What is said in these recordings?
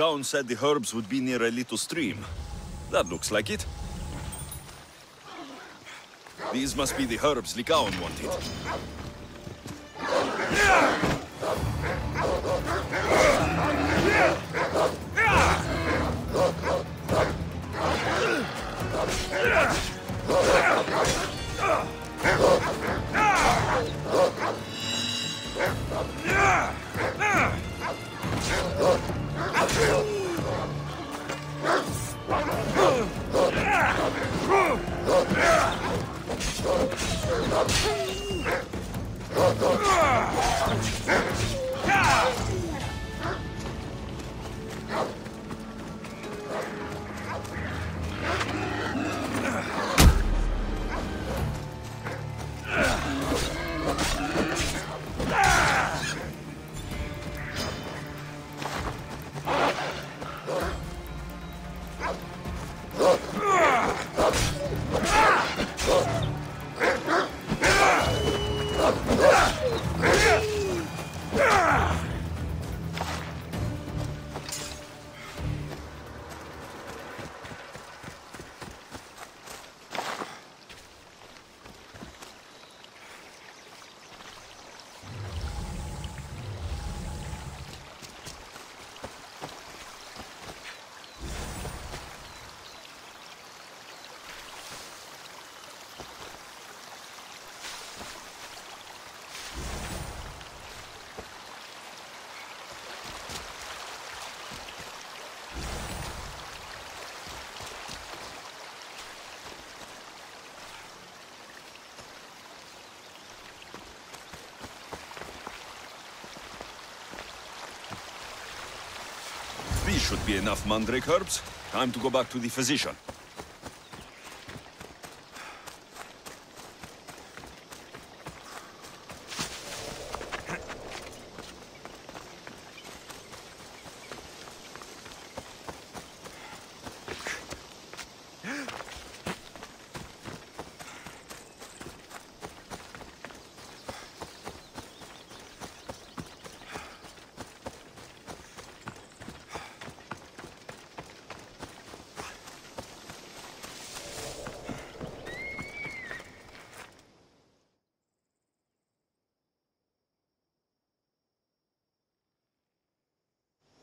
Lycaon said the herbs would be near a little stream. That looks like it. These must be the herbs Lycaon wanted. These should be enough mandrake herbs. Time to go back to the physician.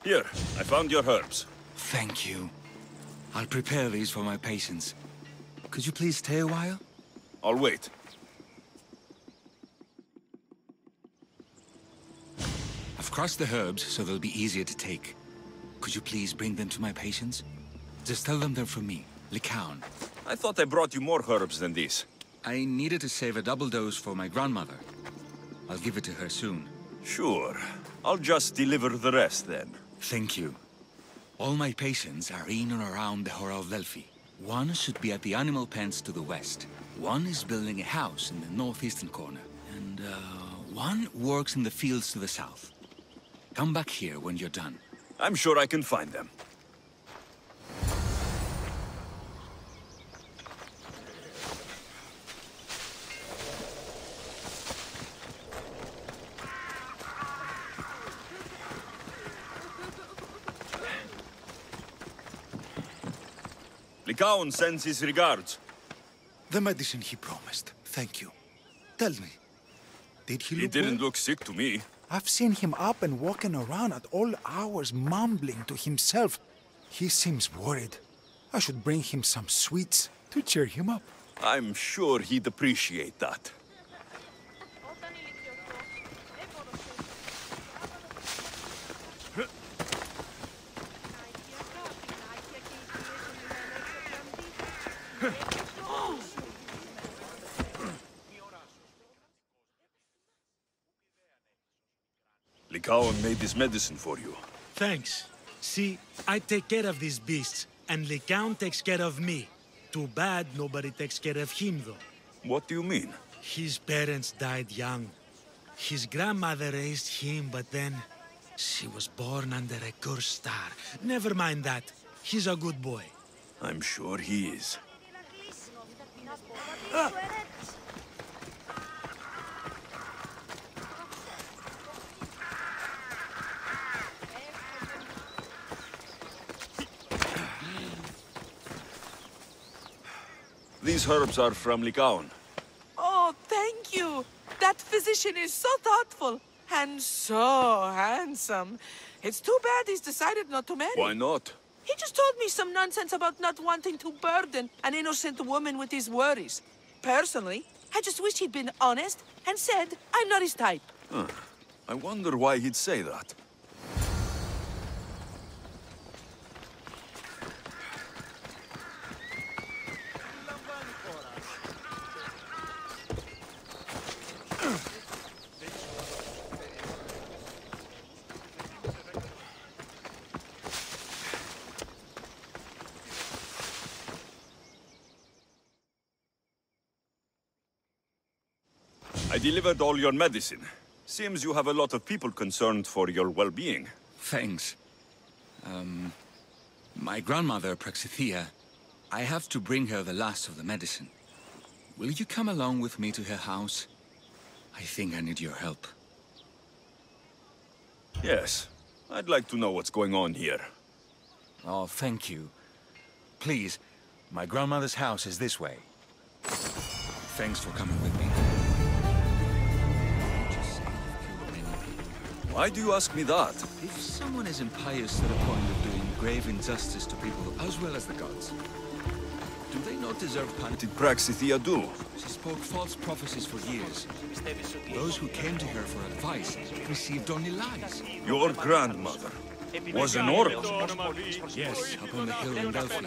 Here, I found your herbs. Thank you. I'll prepare these for my patients. Could you please stay a while? I'll wait. I've crushed the herbs so they'll be easier to take. Could you please bring them to my patients? Just tell them they're from me, Lycaon. I thought I brought you more herbs than this. I needed to save a double dose for my grandmother. I'll give it to her soon. Sure. I'll just deliver the rest then. Thank you. All my patients are in and around the Hora of Delphi. One should be at the animal pens to the west. One is building a house in the northeastern corner. And, one works in the fields to the south. Come back here when you're done. I'm sure I can find them. Lycaon sends his regards. The medicine he promised. Thank you. Tell me, did he look He didn't well? look sick to me. I've seen him up and walking around at all hours, mumbling to himself. He seems worried. I should bring him some sweets to cheer him up. I'm sure he'd appreciate that. Lycaon made this medicine for you. Thanks. See, I take care of these beasts, and Lycaon takes care of me. Too bad nobody takes care of him, though. What do you mean? His parents died young. His grandmother raised him, but then she was born under a cursed star. Never mind that. He's a good boy. I'm sure he is. These herbs are from Lycaon. Oh, thank you. That physician is so thoughtful and so handsome. It's too bad he's decided not to marry. Why not? He just told me some nonsense about not wanting to burden an innocent woman with his worries. Personally, I just wish he'd been honest and said I'm not his type. I wonder why he'd say that. I delivered all your medicine. Seems you have a lot of people concerned for your well-being. Thanks. My grandmother, Praxithea, I have to bring her the last of the medicine. Will you come along with me to her house? I think I need your help. Yes. I'd like to know what's going on here. Oh, thank you. Please, my grandmother's house is this way. Thanks for coming with me. Why do you ask me that? If someone is impious to the point of doing grave injustice to people as well as the gods, do they not deserve punishment? What did Praxithea do? She spoke false prophecies for years. Those who came to her for advice received only lies. Your grandmother was an oracle. Yes, up on the hill in Delphi.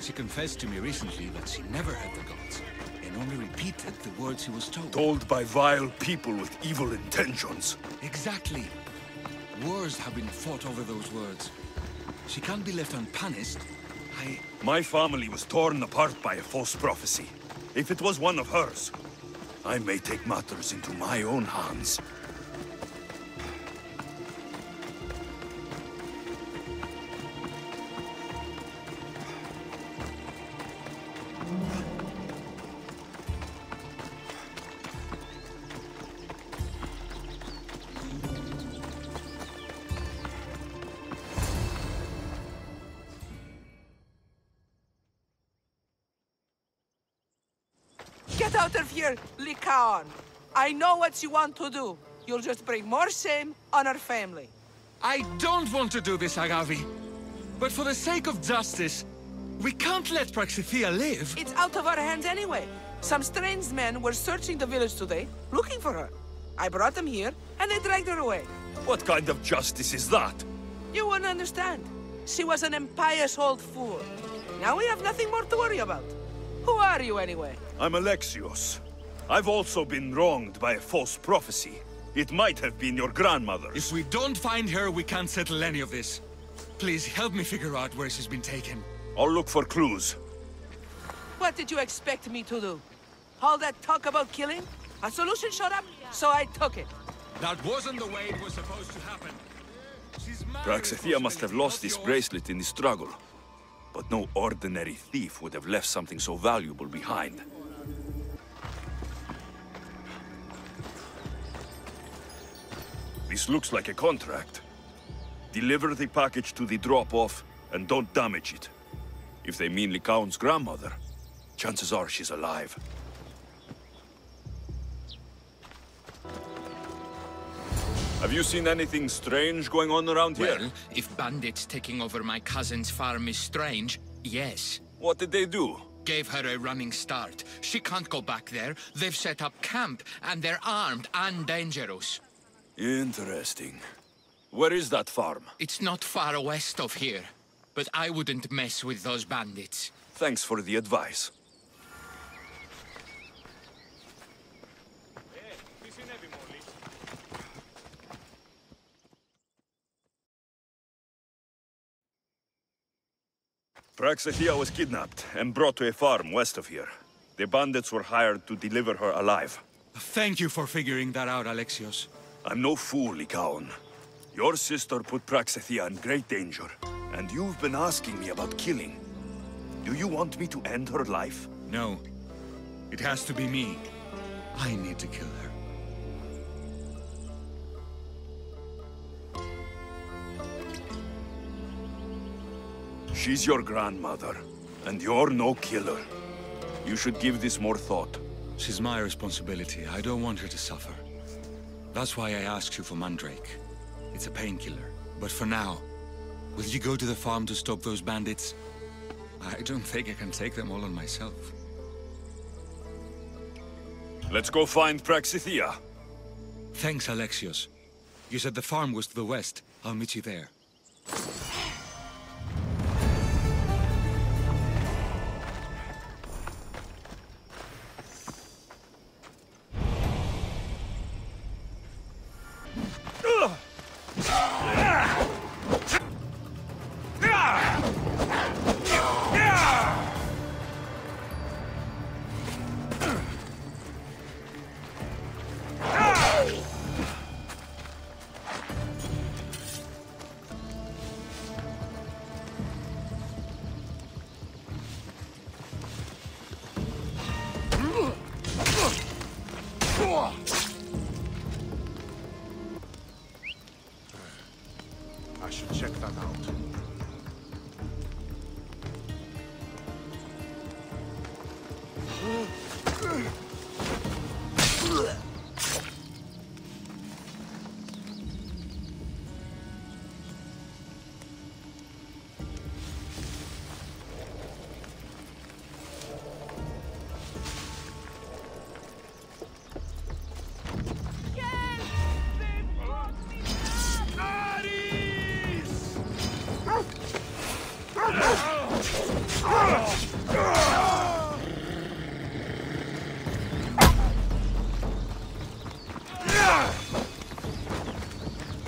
She confessed to me recently that she never heard the gods, and only repeated the words she was told. Told by vile people with evil intentions. Exactly. Wars have been fought over those words. She can't be left unpunished. My family was torn apart by a false prophecy. If it was one of hers, I may take matters into my own hands. Get out of here, Lycaon. I know what you want to do. You'll just bring more shame on our family. I don't want to do this, Agavi. But for the sake of justice, we can't let Praxithea live. It's out of our hands anyway. Some strange men were searching the village today, looking for her. I brought them here, and they dragged her away. What kind of justice is that? You wouldn't understand. She was an impious old fool. Now we have nothing more to worry about. Who are you, anyway? I'm Alexios. I've also been wronged by a false prophecy. It might have been your grandmother's. If we don't find her, we can't settle any of this. Please, help me figure out where she's been taken. I'll look for clues. What did you expect me to do? All that talk about killing? A solution showed up, so I took it. That wasn't the way it was supposed to happen. Praxithea must have lost this bracelet in the struggle. But no ordinary thief would have left something so valuable behind. This looks like a contract. Deliver the package to the drop-off, and don't damage it. If they mean Lycaon's grandmother, chances are she's alive. Have you seen anything strange going on around here? Well, if bandits taking over my cousin's farm is strange, yes. What did they do? Gave her a running start. She can't go back there. They've set up camp, and they're armed and dangerous. Interesting. Where is that farm? It's not far west of here, but I wouldn't mess with those bandits. Thanks for the advice. Praxithea was kidnapped and brought to a farm west of here. The bandits were hired to deliver her alive. Thank you for figuring that out, Alexios. I'm no fool, Lycaon. Your sister put Praxithea in great danger, and you've been asking me about killing. Do you want me to end her life? No. It has to be me. I need to kill her. She's your grandmother, and you're no killer. You should give this more thought. She's my responsibility. I don't want her to suffer. That's why I asked you for Mandrake. It's a painkiller. But for now, will you go to the farm to stop those bandits? I don't think I can take them all on myself. Let's go find Praxithea. Thanks, Alexios. You said the farm was to the west. I'll meet you there. I should check that out.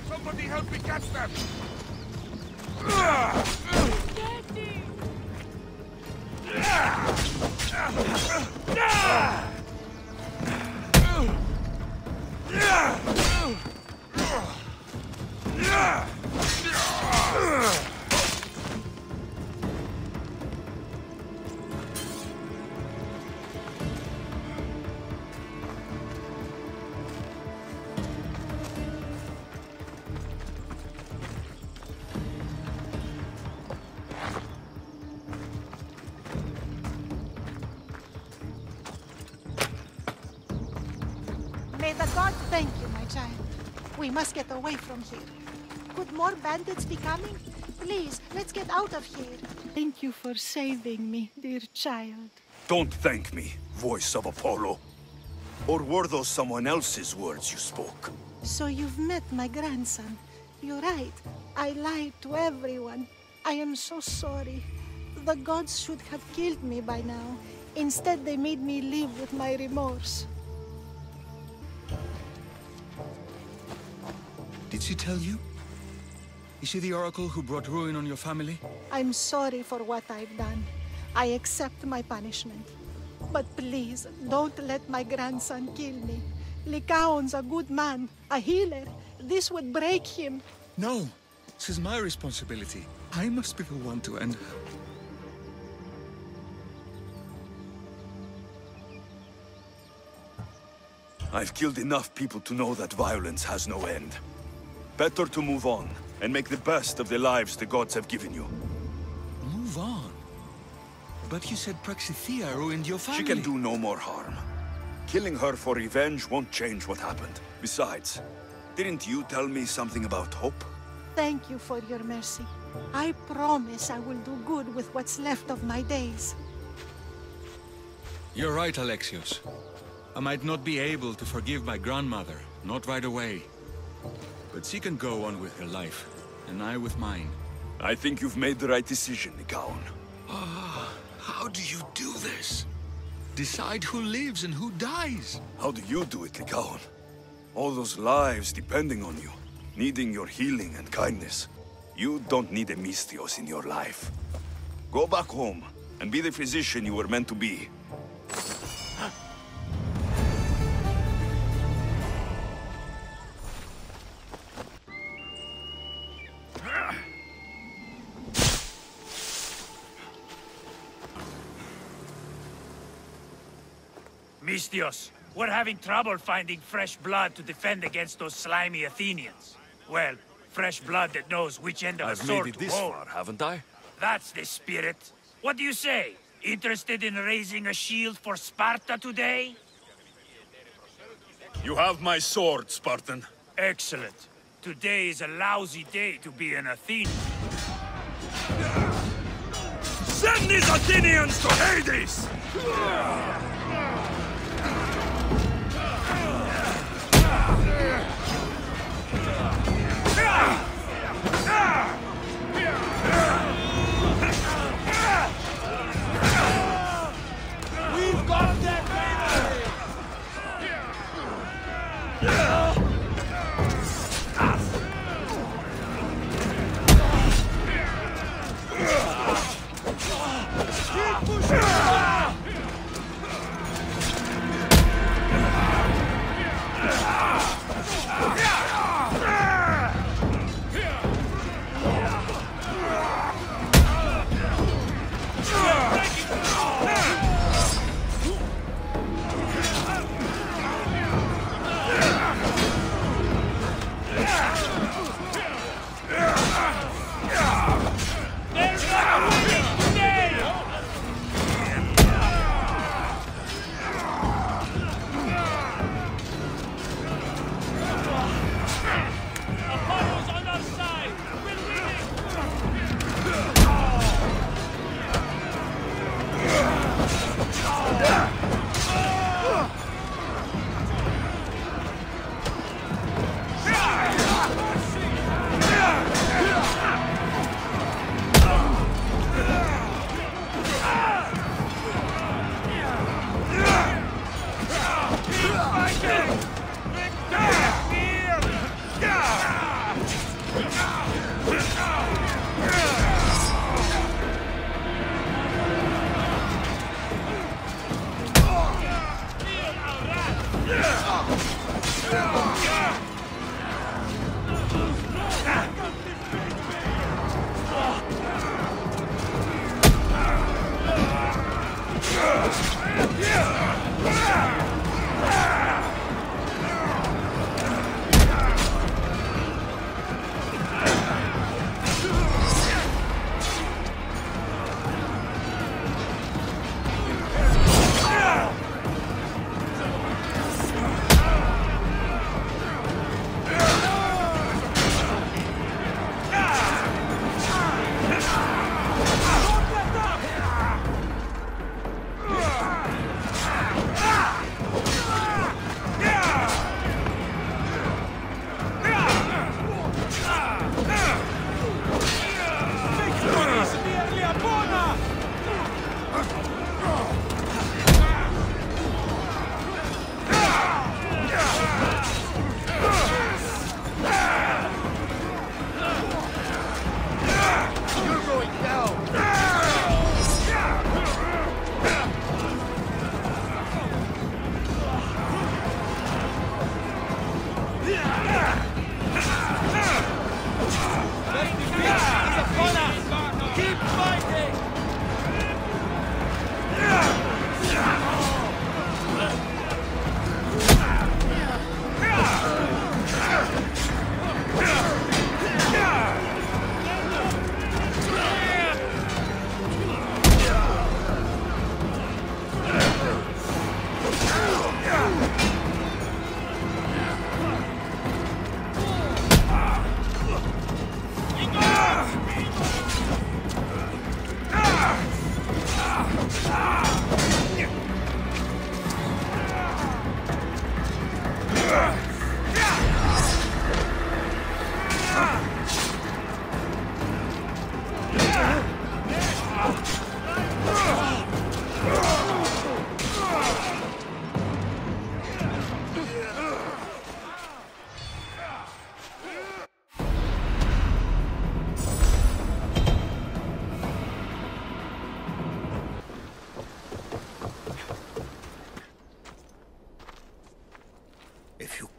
Somebody help me catch them! May the gods thank you, my child. We must get away from here. Could more bandits be coming? Please, let's get out of here. Thank you for saving me, dear child. Don't thank me, voice of Apollo. Or were those someone else's words you spoke? So you've met my grandson. You're right. I lied to everyone. I am so sorry. The gods should have killed me by now. Instead, they made me live with my remorse. Did she tell you? Is she the oracle who brought ruin on your family? I'm sorry for what I've done. I accept my punishment. But please, don't let my grandson kill me. Lycaon's a good man, a healer. This would break him. No, this is my responsibility. I must be the one to end her. I've killed enough people to know that violence has no end. Better to move on, and make the best of the lives the gods have given you. Move on? But you said Praxithea ruined your family. She can do no more harm. Killing her for revenge won't change what happened. Besides, didn't you tell me something about hope? Thank you for your mercy. I promise I will do good with what's left of my days. You're right, Alexios. I might not be able to forgive my grandmother, not right away. But she can go on with her life, and I with mine. I think you've made the right decision, Lycaon. How do you do this? Decide who lives and who dies? How do you do it, Lycaon? All those lives depending on you, needing your healing and kindness. You don't need a Misthios in your life. Go back home, and be the physician you were meant to be. Misthios, we're having trouble finding fresh blood to defend against those slimy Athenians. Well, fresh blood that knows which end of a sword to hold. Haven't I? That's the spirit. What do you say? Interested in raising a shield for Sparta today? You have my sword, Spartan. Excellent. Today is a lousy day to be an Athenian. Send these Athenians to Hades! We've got that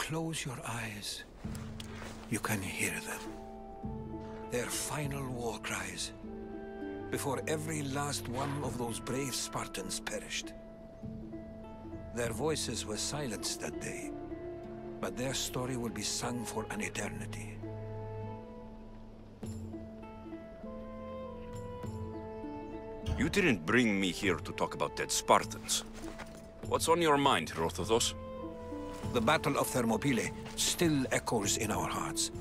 Close your eyes. You can hear them. Their final war cries, before every last one of those brave Spartans perished. Their voices were silenced that day, but their story will be sung for an eternity. You didn't bring me here to talk about dead Spartans. What's on your mind, Herodotos? The Battle of Thermopylae still echoes in our hearts.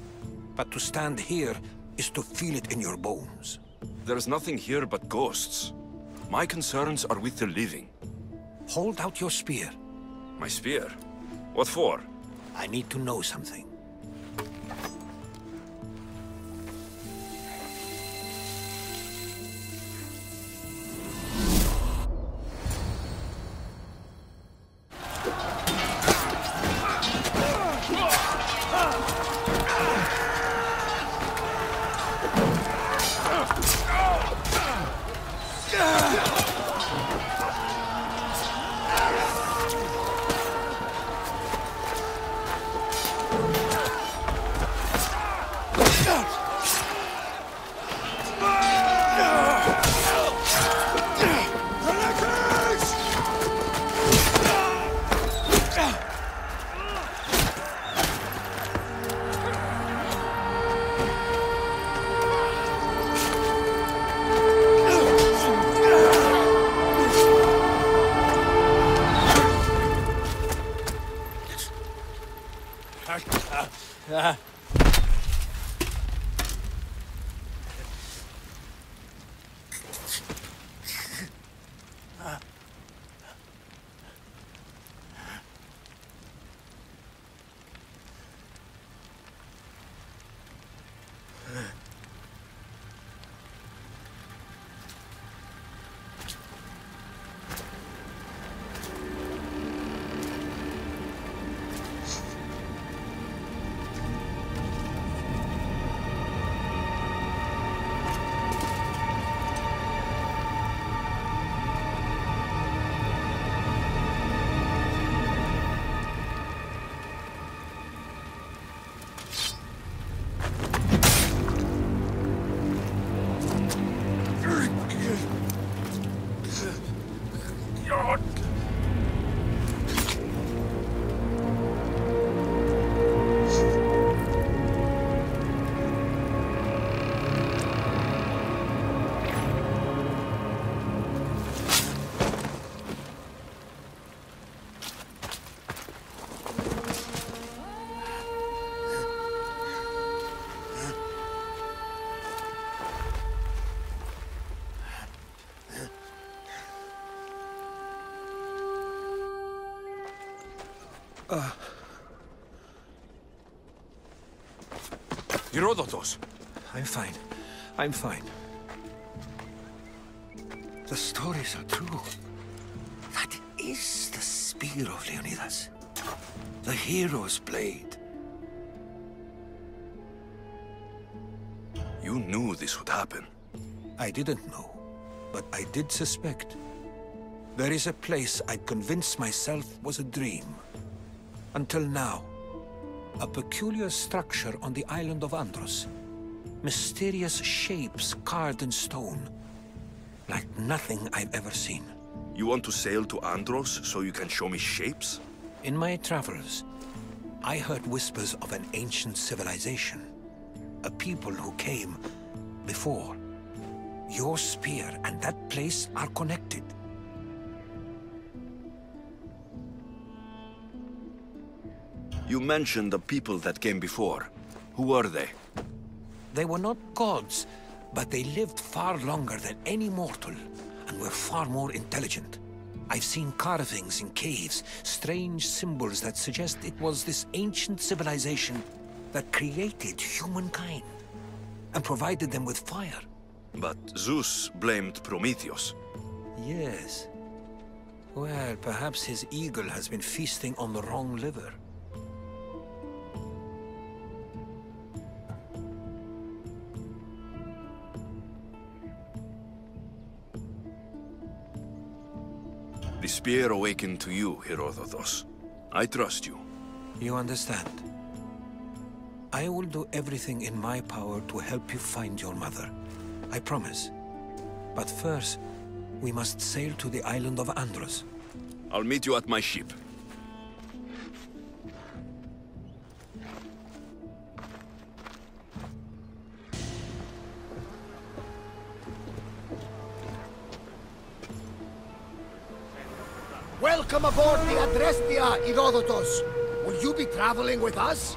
But to stand here is to feel it in your bones. There's nothing here but ghosts. My concerns are with the living. Hold out your spear. My spear? What for? I need to know something. Herodotos! I'm fine. I'm fine. The stories are true. That is the spear of Leonidas. The hero's blade. You knew this would happen. I didn't know, but I did suspect. There is a place I'd convinced myself was a dream. Until now. A peculiar structure on the island of Andros. Mysterious shapes carved in stone. Like nothing I've ever seen. You want to sail to Andros so you can show me shapes? In my travels, I heard whispers of an ancient civilization. A people who came before. Your spear and that place are connected. You mentioned the people that came before. Who were they? They were not gods, but they lived far longer than any mortal, and were far more intelligent. I've seen carvings in caves, strange symbols that suggest it was this ancient civilization that created humankind, and provided them with fire. But Zeus blamed Prometheus. Yes. Well, perhaps his eagle has been feasting on the wrong liver. The spear awakened to you, Herodotos. I trust you. You understand. I will do everything in my power to help you find your mother. I promise. But first, we must sail to the island of Andros. I'll meet you at my ship. Welcome aboard the Adrestia, Herodotus. Will you be traveling with us?